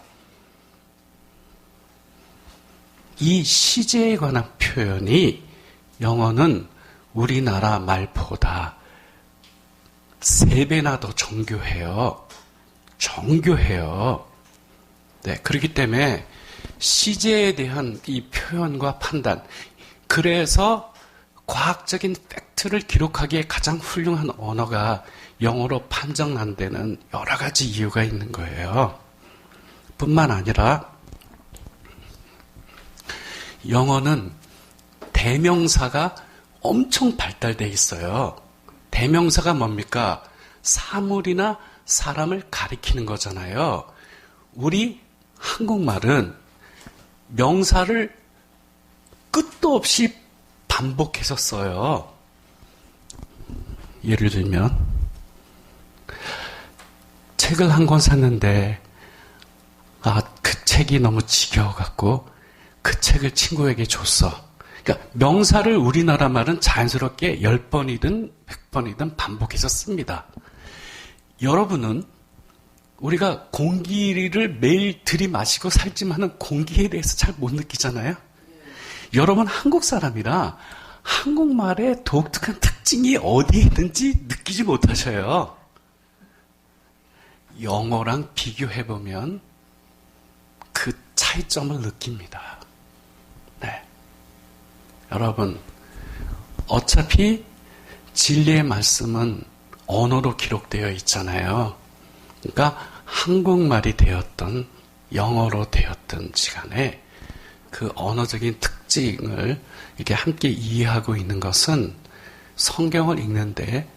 이 시제에 관한 표현이 영어는 우리나라 말보다 3배나 더 정교해요. 정교해요. 네, 그렇기 때문에 시제에 대한 이 표현과 판단, 그래서 과학적인 팩트를 기록하기에 가장 훌륭한 언어가 영어로 판정난 데는 여러 가지 이유가 있는 거예요. 뿐만 아니라 영어는 대명사가 엄청 발달되어 있어요. 대명사가 뭡니까? 사물이나 사람을 가리키는 거잖아요. 우리 한국말은 명사를 끝도 없이 반복해서 써요. 예를 들면 책을 한 권 샀는데 그 책이 너무 지겨워갖고 그 책을 친구에게 줬어. 그러니까 명사를 우리나라 말은 자연스럽게 10번이든 100번이든 반복해서 씁니다. 여러분은 우리가 공기를 매일 들이마시고 살지만은 공기에 대해서 잘 못 느끼잖아요. 여러분 한국 사람이라 한국말의 독특한 특징이 어디에 있는지 느끼지 못하셔요. 영어랑 비교해보면 그 차이점을 느낍니다. 네. 여러분, 어차피 진리의 말씀은 언어로 기록되어 있잖아요. 그러니까 한국말이 되었던 영어로 되었던 시간에 그 언어적인 특징을 이렇게 함께 이해하고 있는 것은 성경을 읽는데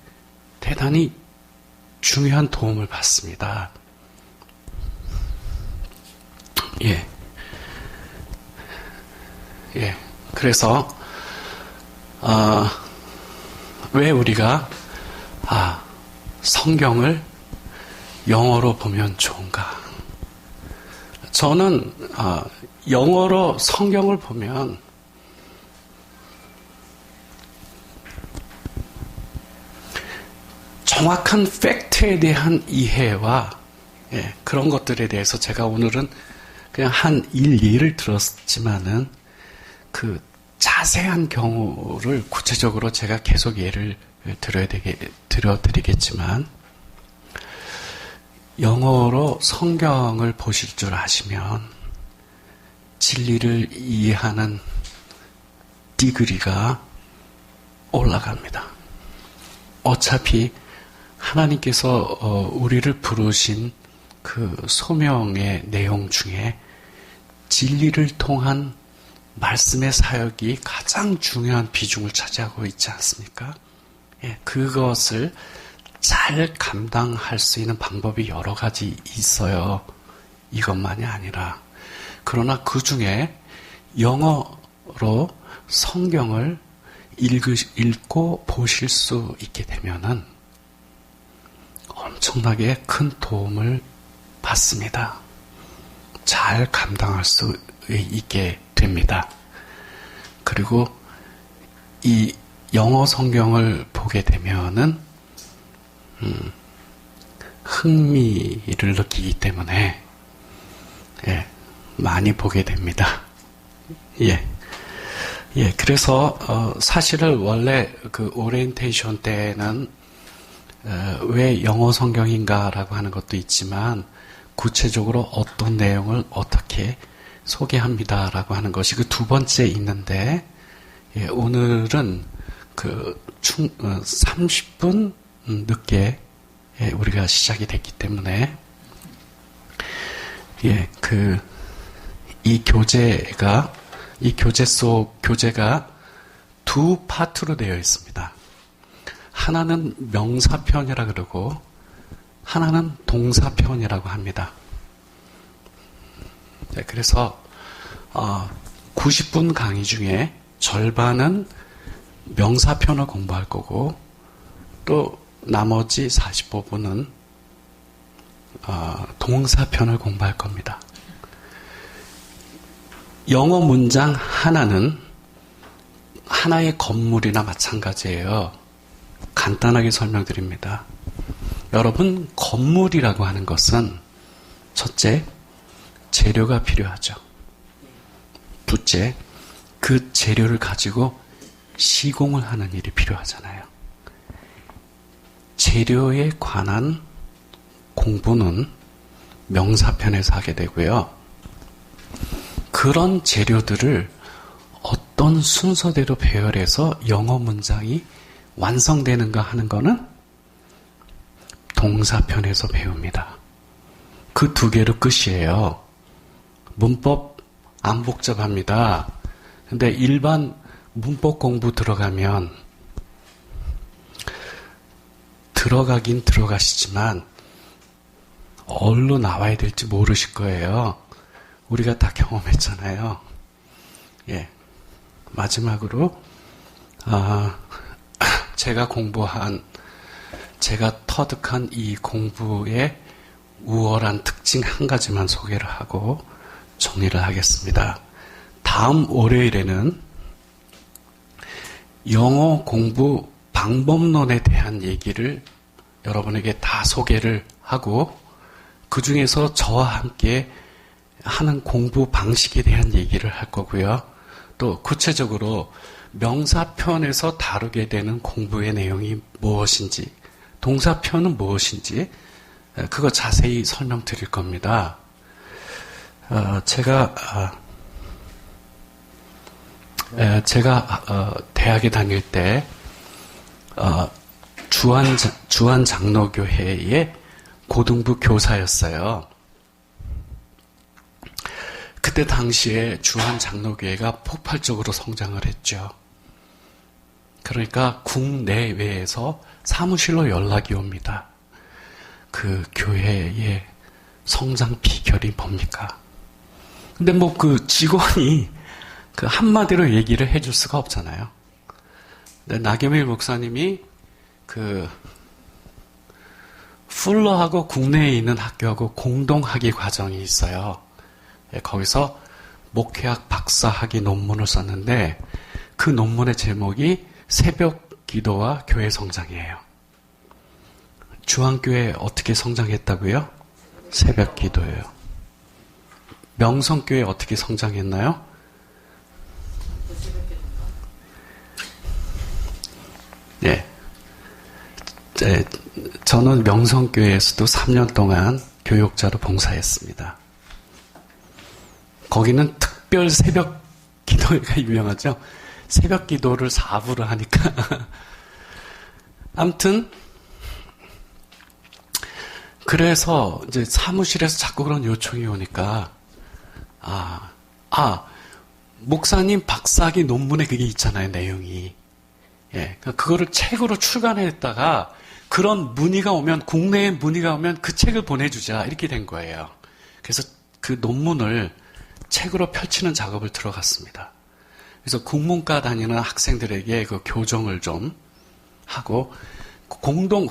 대단히 중요한 도움을 받습니다. 예. 예. 그래서, 왜 우리가, 성경을 영어로 보면 좋은가? 저는, 영어로 성경을 보면, 정확한 팩트에 대한 이해와 그런 것들에 대해서 제가 오늘은 그냥 한 예를 들었지만은 그 자세한 경우를 구체적으로 제가 계속 예를 들어드리겠지만 영어로 성경을 보실 줄 아시면 진리를 이해하는 디그리가 올라갑니다. 어차피 하나님께서 우리를 부르신 그 소명의 내용 중에 진리를 통한 말씀의 사역이 가장 중요한 비중을 차지하고 있지 않습니까? 예, 그것을 잘 감당할 수 있는 방법이 여러 가지 있어요. 이것만이 아니라. 그러나 그 중에 영어로 성경을 읽고 보실 수 있게 되면은 엄청나게 큰 도움을 받습니다. 잘 감당할 수 있게 됩니다. 그리고 이 영어 성경을 보게 되면은 흥미를 느끼기 때문에 예, 많이 보게 됩니다. 예. 예, 그래서 사실은 원래 그 오리엔테이션 때는 왜 영어 성경인가라고 하는 것도 있지만 구체적으로 어떤 내용을 어떻게 소개합니다라고 하는 것이 그 두 번째 있는데 예, 오늘은 그 30분 늦게 예, 우리가 시작이 됐기 때문에 예, 이 교재가 두 파트로 되어 있습니다. 하나는 명사편이라 그러고 하나는 동사편이라고 합니다. 네, 그래서 90분 강의 중에 절반은 명사편을 공부할 거고 또 나머지 45분은 동사편을 공부할 겁니다. 영어 문장 하나는 하나의 건물이나 마찬가지예요. 간단하게 설명드립니다. 여러분, 건물이라고 하는 것은 첫째, 재료가 필요하죠. 둘째, 그 재료를 가지고 시공을 하는 일이 필요하잖아요. 재료에 관한 공부는 명사편에서 하게 되고요. 그런 재료들을 어떤 순서대로 배열해서 영어 문장이 완성되는가 하는 거는 동사편에서 배웁니다. 그 두 개로 끝이에요. 문법 안 복잡합니다. 근데 일반 문법 공부 들어가면 들어가긴 들어가시지만 어디로 나와야 될지 모르실 거예요. 우리가 다 경험했잖아요. 예. 마지막으로 제가 터득한 이 공부의 우월한 특징 한 가지만 소개를 하고 정리를 하겠습니다. 다음 월요일에는 영어 공부 방법론에 대한 얘기를 여러분에게 다 소개를 하고 그 중에서 저와 함께 하는 공부 방식에 대한 얘기를 할 거고요. 또 구체적으로 명사편에서 다루게 되는 공부의 내용이 무엇인지, 동사편은 무엇인지 그거 자세히 설명드릴 겁니다. 제가 대학에 다닐 때 주한 장로교회의 고등부 교사였어요. 그때 당시에 주한 장로교회가 폭발적으로 성장을 했죠. 그러니까 국내외에서 사무실로 연락이 옵니다. 그 교회의 성장 비결이 뭡니까? 근데 뭐 그 직원이 그 한마디로 얘기를 해줄 수가 없잖아요. 근데 나경일 목사님이 그 풀러하고 국내에 있는 학교하고 공동학위 과정이 있어요. 거기서 목회학 박사학위 논문을 썼는데 그 논문의 제목이 새벽 기도와 교회 성장이에요. 주한교회 어떻게 성장했다고요? 새벽 기도예요. 명성교회 어떻게 성장했나요? 네. 저는 명성교회에서도 3년 동안 교육자로 봉사했습니다. 거기는 특별 새벽 기도가 유명하죠. 새벽 기도를 4부를 하니까. 아무튼 그래서 이제 사무실에서 자꾸 그런 요청이 오니까 목사님 박사학위 논문에 그게 있잖아요, 내용이. 예, 그거를 책으로 출간했다가 그런 문의가 오면, 국내에 문의가 오면 그 책을 보내주자 이렇게 된 거예요. 그래서 그 논문을 책으로 펼치는 작업을 들어갔습니다. 그래서 국문과 다니는 학생들에게 그 교정을 좀 하고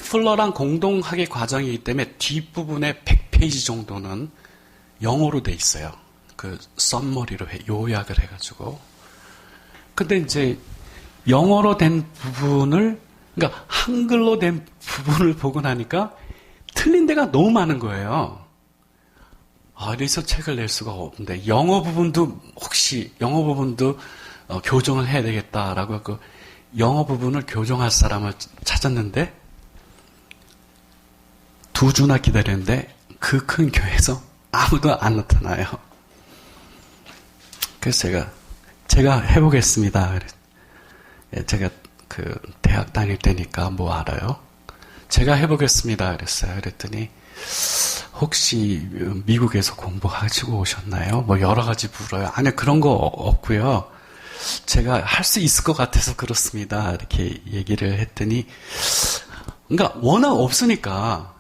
풀러랑 공동학위 과정이기 때문에 뒷부분에 100페이지 정도는 영어로 돼 있어요. 그 썸머리로 요약을 해가지고. 근데 이제 영어로 된 부분을, 그러니까 한글로 된 부분을 보고 나니까 틀린 데가 너무 많은 거예요. 이래서 책을 낼 수가 없는데, 영어 부분도 교정을 해야 되겠다라고 하고, 영어 부분을 교정할 사람을 찾았는데, 2주나 기다렸는데, 그 큰 교회에서 아무도 안 나타나요. 그래서 제가 해보겠습니다. 제가 대학 다닐 때니까 뭐 알아요? 제가 해보겠습니다. 그랬더니, 혹시 미국에서 공부하시고 오셨나요? 뭐 여러 가지 물어요. 아니, 그런 거 없고요. 제가 할 수 있을 것 같아서 그렇습니다. 이렇게 얘기를 했더니, 그러니까 워낙 없으니까,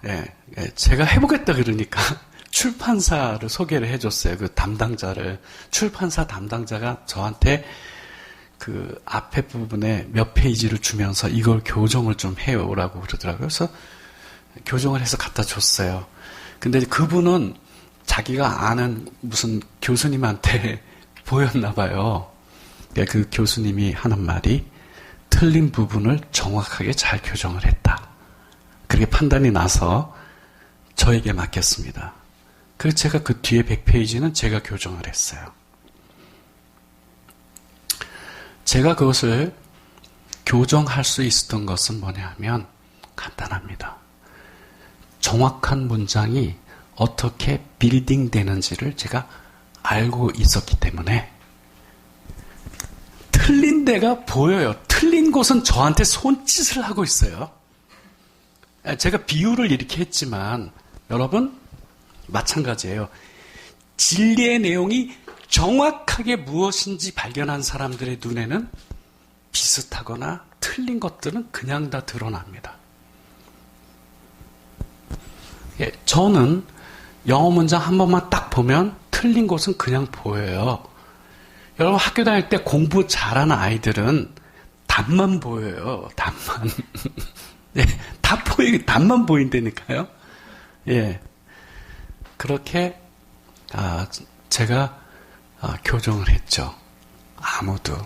제가 해보겠다 그러니까 출판사를 소개를 해줬어요. 그 담당자를. 출판사 담당자가 저한테 그 앞에 부분에 몇 페이지를 주면서 이걸 교정을 좀 해오라고 그러더라고요. 그래서 교정을 해서 갖다 줬어요. 근데 그분은 자기가 아는 무슨 교수님한테 보였나 봐요. 그 교수님이 하는 말이 틀린 부분을 정확하게 잘 교정을 했다. 그렇게 판단이 나서 저에게 맡겼습니다. 그래서 제가 그 뒤에 100페이지는 제가 교정을 했어요. 제가 그것을 교정할 수 있었던 것은 뭐냐 하면 간단합니다. 정확한 문장이 어떻게 빌딩 되는지를 제가 알고 있었기 때문에 틀린 데가 보여요. 틀린 곳은 저한테 손짓을 하고 있어요. 제가 비유를 이렇게 했지만 여러분 마찬가지예요. 진리의 내용이 정확하게 무엇인지 발견한 사람들의 눈에는 비슷하거나 틀린 것들은 그냥 다 드러납니다. 저는 영어 문장 한 번만 딱 보면 틀린 곳은 그냥 보여요. 여러분 학교 다닐 때 공부 잘하는 아이들은 답만 보여요. 답만. 다 보이게 답만 보인다니까요. 그렇게 제가 교정을 했죠. 아무도.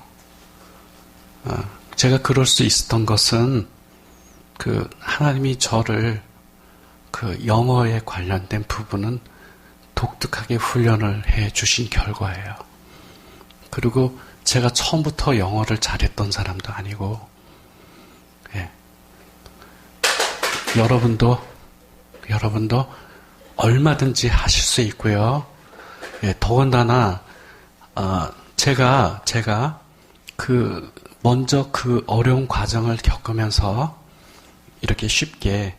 제가 그럴 수 있었던 것은 하나님이 저를 영어에 관련된 부분은 독특하게 훈련을 해 주신 결과예요. 그리고 제가 처음부터 영어를 잘했던 사람도 아니고, 여러분도 얼마든지 하실 수 있고요. 더군다나, 제가 먼저 그 어려운 과정을 겪으면서 이렇게 쉽게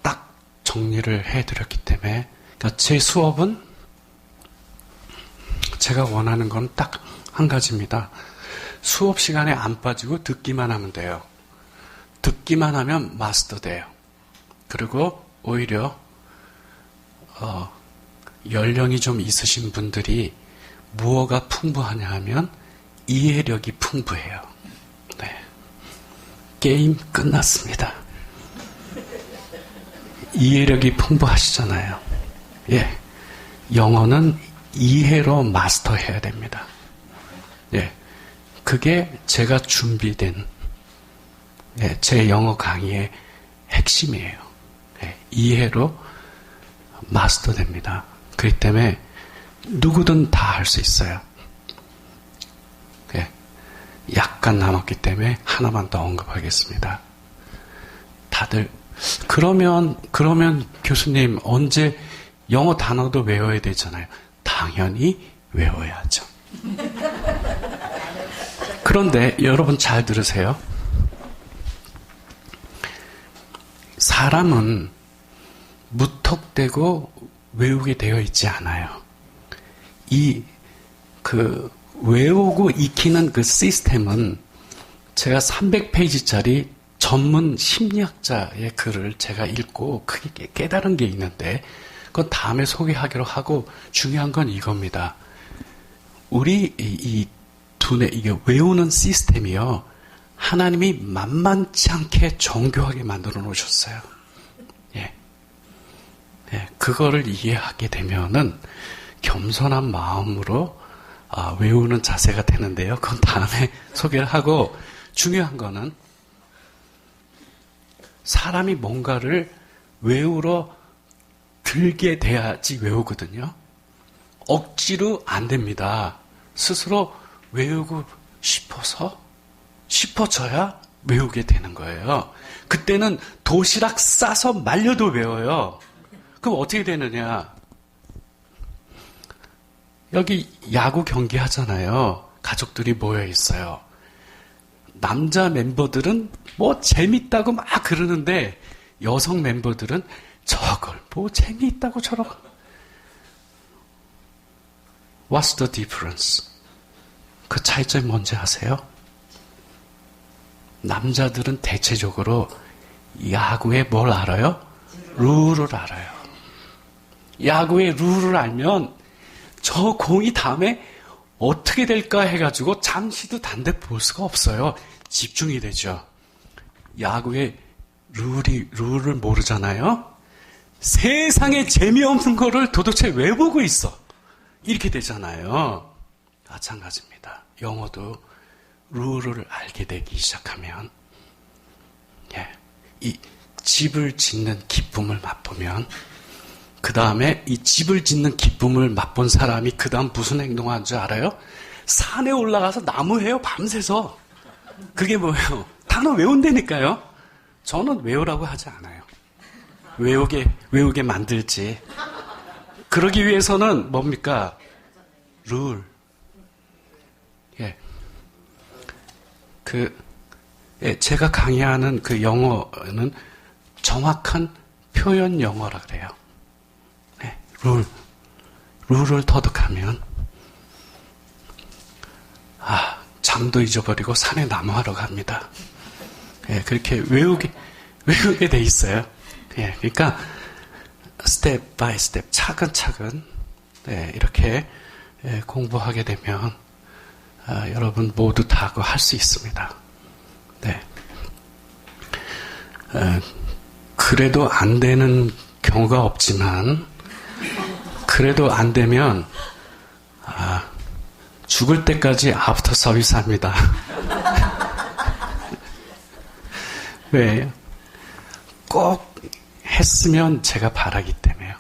딱 정리를 해드렸기 때문에, 그러니까 제 수업은 제가 원하는 건 딱 한 가지입니다. 수업 시간에 안 빠지고 듣기만 하면 돼요. 듣기만 하면 마스터 돼요. 그리고 오히려 연령이 좀 있으신 분들이 무엇가 풍부하냐 하면 이해력이 풍부해요. 게임 끝났습니다. 이해력이 풍부하시잖아요. 영어는 이해로 마스터해야 됩니다. 그게 제가 준비된 제 영어 강의의 핵심이에요. 이해로 마스터됩니다. 그렇기 때문에 누구든 다 할 수 있어요. 약간 남았기 때문에 하나만 더 언급하겠습니다. 다들 그러면 교수님 언제 영어 단어도 외워야 되잖아요. 당연히 외워야죠. 그런데 여러분 잘 들으세요. 사람은 무턱대고 외우게 되어 있지 않아요. 외우고 익히는 그 시스템은 제가 300페이지짜리 전문 심리학자의 글을 제가 읽고 크게 깨달은 게 있는데, 그건 다음에 소개하기로 하고, 중요한 건 이겁니다. 우리 이게 외우는 시스템이요, 하나님이 만만치 않게 정교하게 만들어 놓으셨어요. 그거를 이해하게 되면은 겸손한 마음으로 외우는 자세가 되는데요. 그건 다음에 소개를 하고, 중요한 거는 사람이 뭔가를 외우러 들게 돼야지 외우거든요. 억지로 안 됩니다. 스스로 외우고 싶어져야 외우게 되는 거예요. 그때는 도시락 싸서 말려도 외워요. 그럼 어떻게 되느냐? 여기 야구 경기 하잖아요. 가족들이 모여 있어요. 남자 멤버들은 뭐 재밌다고 막 그러는데 여성 멤버들은 저걸 뭐 재미있다고 저러고. What's the difference? 그 차이점이 뭔지 아세요? 남자들은 대체적으로 야구에 뭘 알아요? 룰을 알아요. 야구의 룰을 알면 저 공이 다음에 어떻게 될까 해가지고 잠시도 단데 볼 수가 없어요. 집중이 되죠. 야구의 룰을 모르잖아요. 세상에 재미없는 거를 도대체 왜 보고 있어? 이렇게 되잖아요. 마찬가지입니다. 영어도 룰을 알게 되기 시작하면, 이 집을 짓는 기쁨을 맛보면, 그 다음에 이 집을 짓는 기쁨을 맛본 사람이 그 다음 무슨 행동을 하는 줄 알아요? 산에 올라가서 나무 해요, 밤새서. 그게 뭐예요? 단어 외운다니까요. 저는 외우라고 하지 않아요. 외우게 만들지. 그러기 위해서는 뭡니까? 룰. 제가 강의하는 그 영어는 정확한 표현 영어라 그래요. 룰을 터득하면, 잠도 잊어버리고 산에 나무하러 갑니다. 그렇게 외우게 돼 있어요. 그러니까, 스텝 바이 스텝, 차근차근, 이렇게 공부하게 되면, 여러분 모두 다 그거 할 수 있습니다. 그래도 안 되는 경우가 없지만, 그래도 안 되면, 죽을 때까지 아프터 서비스 합니다. 왜? 꼭 했으면 제가 바라기 때문에요.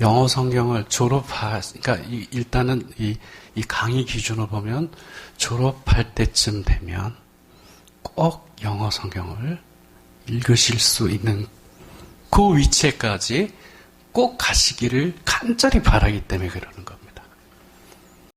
영어 성경을 그러니까 일단은 이 강의 기준으로 보면 졸업할 때쯤 되면 꼭 영어 성경을 읽으실 수 있는 그 위치에까지 꼭 가시기를 간절히 바라기 때문에 그러는 거예요.